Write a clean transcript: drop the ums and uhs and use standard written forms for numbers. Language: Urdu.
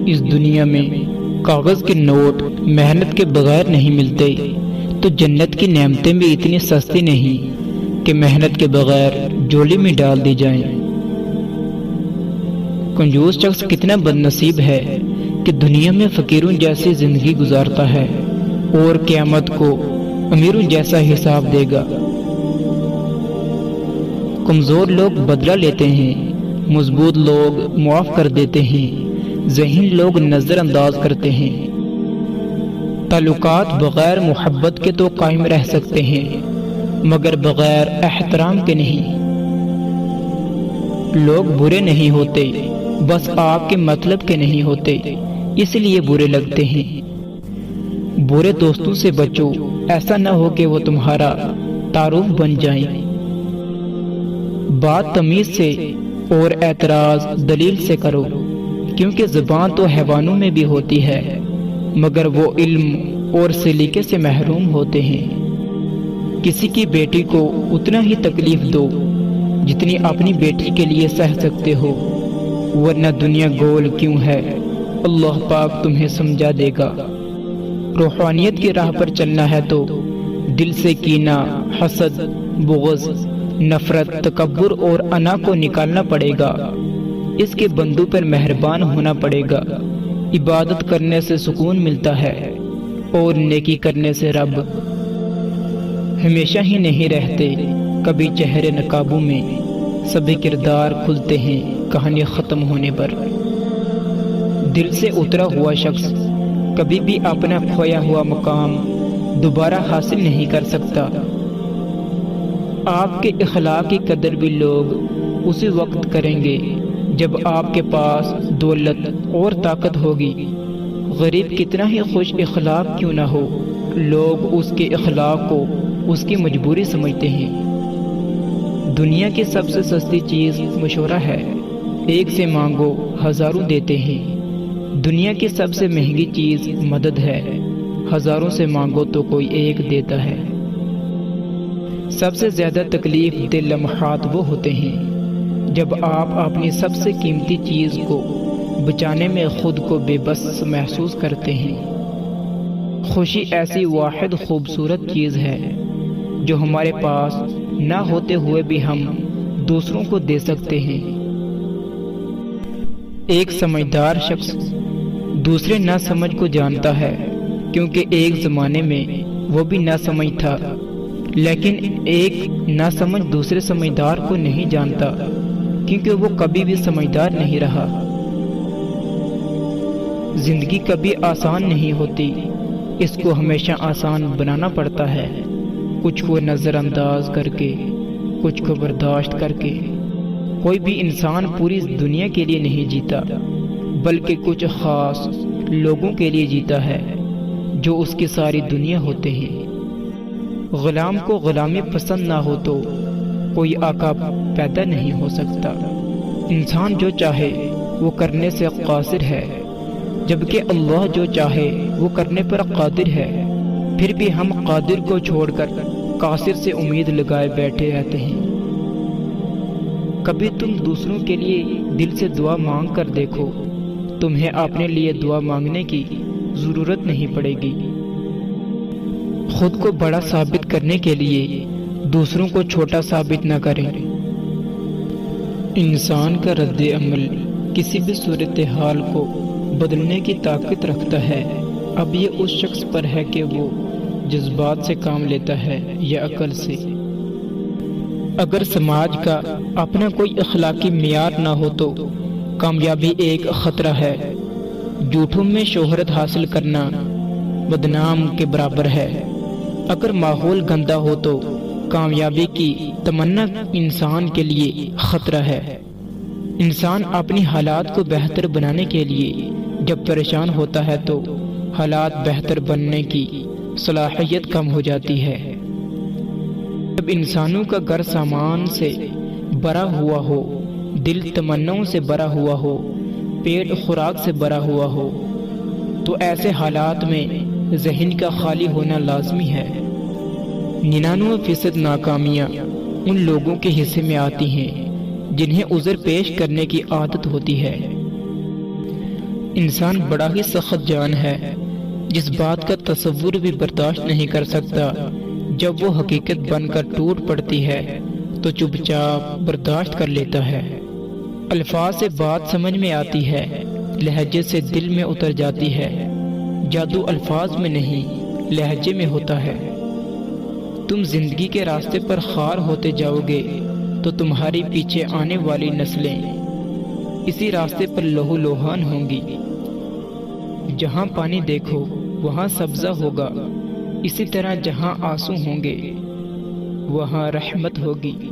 اس دنیا میں کاغذ کے نوٹ محنت کے بغیر نہیں ملتے، تو جنت کی نعمتیں بھی اتنی سستی نہیں کہ محنت کے بغیر جولی میں ڈال دی جائیں۔ کنجوس شخص کتنا بد نصیب ہے کہ دنیا میں فقیروں جیسی زندگی گزارتا ہے اور قیامت کو امیروں جیسا حساب دے گا۔ کمزور لوگ بدلہ لیتے ہیں، مضبوط لوگ معاف کر دیتے ہیں، ذہین لوگ نظر انداز کرتے ہیں۔ تعلقات بغیر محبت کے تو قائم رہ سکتے ہیں، مگر بغیر احترام کے نہیں۔ لوگ برے نہیں ہوتے، بس آپ کے مطلب کے نہیں ہوتے، اس لیے برے لگتے ہیں۔ برے دوستوں سے بچو، ایسا نہ ہو کہ وہ تمہارا تعارف بن جائیں۔ بات تمیز سے اور اعتراض دلیل سے کرو، کیونکہ زبان تو حیوانوں میں بھی ہوتی ہے، مگر وہ علم اور سلیقے سے محروم ہوتے ہیں۔ کسی کی بیٹی کو اتنا ہی تکلیف دو جتنی اپنی بیٹی کے لیے سہ سکتے ہو، ورنہ دنیا گول کیوں ہے، اللہ پاک تمہیں سمجھا دے گا۔ روحانیت کی راہ پر چلنا ہے تو دل سے کینہ، حسد، بغض، نفرت، تکبر اور انا کو نکالنا پڑے گا۔ اس کے بندوں پر مہربان ہونا پڑے گا۔ عبادت کرنے سے سکون ملتا ہے اور نیکی کرنے سے رب ہمیشہ ہی نہیں رہتے، کبھی چہرے نقابوں میں سبھی کردار کھلتے ہیں کہانی ختم ہونے پر۔ دل سے اترا ہوا شخص کبھی بھی اپنا کھویا ہوا مقام دوبارہ حاصل نہیں کر سکتا۔ آپ کے اخلاق کی قدر بھی لوگ اسی وقت کریں گے جب آپ کے پاس دولت اور طاقت ہوگی۔ غریب کتنا ہی خوش اخلاق کیوں نہ ہو، لوگ اس کے اخلاق کو اس کی مجبوری سمجھتے ہیں۔ دنیا کی سب سے سستی چیز مشورہ ہے، ایک سے مانگو ہزاروں دیتے ہیں۔ دنیا کی سب سے مہنگی چیز مدد ہے، ہزاروں سے مانگو تو کوئی ایک دیتا ہے۔ سب سے زیادہ تکلیف دہ لمحات وہ ہوتے ہیں جب آپ اپنی سب سے قیمتی چیز کو بچانے میں خود کو بے بس محسوس کرتے ہیں۔ خوشی ایسی واحد خوبصورت چیز ہے جو ہمارے پاس نہ ہوتے ہوئے بھی ہم دوسروں کو دے سکتے ہیں۔ ایک سمجھدار شخص دوسرے نہ سمجھ کو جانتا ہے، کیونکہ ایک زمانے میں وہ بھی نہ سمجھ تھا، لیکن ایک نہ سمجھ دوسرے سمجھدار کو نہیں جانتا، کیونکہ وہ کبھی بھی سمجھدار نہیں رہا۔ زندگی کبھی آسان نہیں ہوتی، اس کو ہمیشہ آسان بنانا پڑتا ہے، کچھ کو نظر انداز کر کے، کچھ کو برداشت کر کے۔ کوئی بھی انسان پوری دنیا کے لیے نہیں جیتا، بلکہ کچھ خاص لوگوں کے لیے جیتا ہے جو اس کی ساری دنیا ہوتے ہیں۔ غلام کو غلامی پسند نہ ہو تو کوئی آقا پیدا نہیں ہو سکتا۔ انسان جو چاہے وہ کرنے سے قاصر ہے، جبکہ اللہ جو چاہے وہ کرنے پر قادر ہے۔ پھر بھی ہم قادر کو چھوڑ کر قاصر سے امید لگائے بیٹھے رہتے ہیں۔ کبھی تم دوسروں کے لیے دل سے دعا مانگ کر دیکھو، تمہیں اپنے لیے دعا مانگنے کی ضرورت نہیں پڑے گی۔ خود کو بڑا ثابت کرنے کے لیے دوسروں کو چھوٹا ثابت نہ کریں۔ انسان کا رد عمل کسی بھی صورتحال کو بدلنے کی طاقت رکھتا ہے۔ اب یہ اس شخص پر ہے کہ وہ جذبات سے کام لیتا ہے یا عقل سے۔ اگر سماج کا اپنا کوئی اخلاقی معیار نہ ہو تو کامیابی ایک خطرہ ہے۔ جھوٹوں میں شہرت حاصل کرنا بدنام کے برابر ہے۔ اگر ماحول گندا ہو تو کامیابی کی تمنا انسان کے لیے خطرہ ہے۔ انسان اپنی حالات کو بہتر بنانے کے لیے جب پریشان ہوتا ہے تو حالات بہتر بننے کی صلاحیت کم ہو جاتی ہے۔ جب انسانوں کا گھر سامان سے بھرا ہوا ہو، دل تمناؤں سے بھرا ہوا ہو، پیٹ خوراک سے بھرا ہوا ہو، تو ایسے حالات میں ذہن کا خالی ہونا لازمی ہے۔ 99% ناکامیاں ان لوگوں کے حصے میں آتی ہیں جنہیں عذر پیش کرنے کی عادت ہوتی ہے۔ انسان بڑا ہی سخت جان ہے، جس بات کا تصور بھی برداشت نہیں کر سکتا، جب وہ حقیقت بن کر ٹوٹ پڑتی ہے تو چپ چاپ برداشت کر لیتا ہے۔ الفاظ سے بات سمجھ میں آتی ہے، لہجے سے دل میں اتر جاتی ہے۔ جادو الفاظ میں نہیں، لہجے میں ہوتا ہے۔ تم زندگی کے راستے پر خار ہوتے جاؤ گے تو تمہاری پیچھے آنے والی نسلیں اسی راستے پر لہو لوہان ہوں گی۔ جہاں پانی دیکھو وہاں سبزہ ہوگا، اسی طرح جہاں آنسو ہوں گے وہاں رحمت ہوگی۔